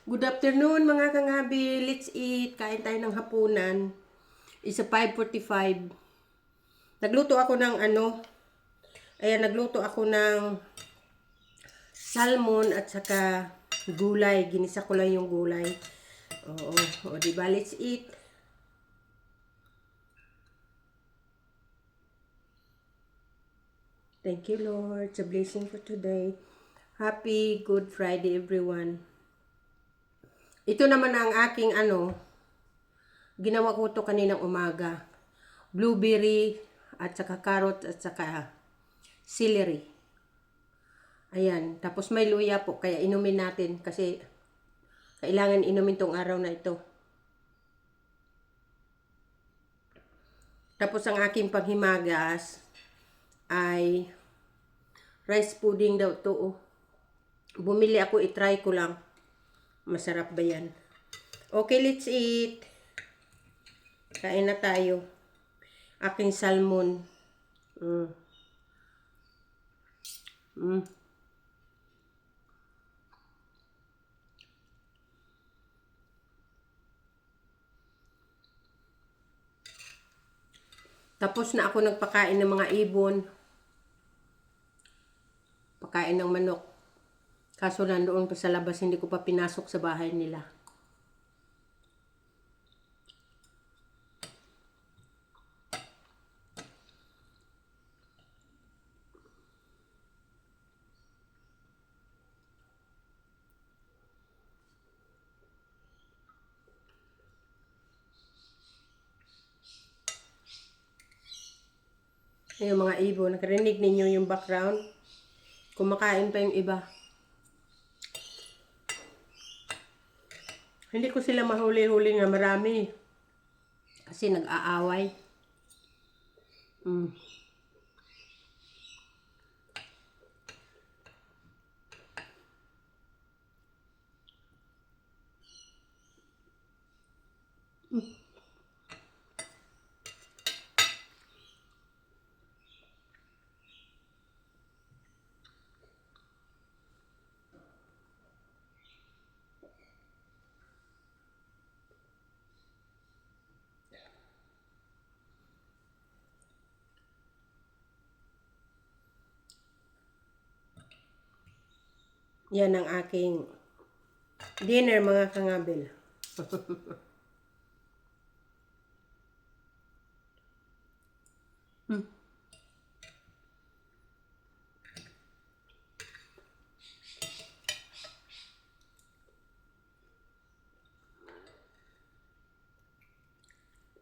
Good afternoon mga kangabi. Let's eat. Kain tayo ng hapunan. It's a 5:45. Nagluto ako ng nagluto ako ng salmon at saka gulay. Ginisa ko lang yung gulay. Oo, diba? Let's eat. Thank you, Lord. It's a blessing for today. Happy Good Friday, everyone. Ito naman ang aking ginawa ko to kaninang umaga. Blueberry at saka carrot at saka celery. Ayan, tapos may luya po kaya inumin natin kasi kailangan inumin tong araw na ito. Tapos ang aking panghimagas ay rice pudding daw to. Bumili ako, i-try ko lang. Masarap ba yan? Okay, let's eat. Kain na tayo. Aking salmon. Tapos na ako nagpakain ng mga ibon. Pakain ng manok. Kaso nandoon pa sa labas, hindi ko pa pinasok sa bahay nila. Yung mga ibon, nakarinig ninyo yung background? Kumakain pa yung iba. Hindi ko sila mahuli-huli nga marami. Kasi nag-aaway. Yan ang aking dinner mga kangabil.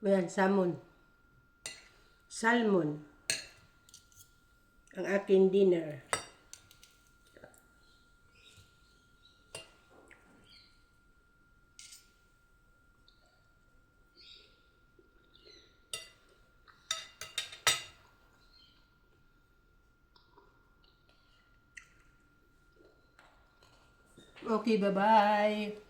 Ayan, salmon. Salmon. Ang aking dinner. Okay, bye-bye.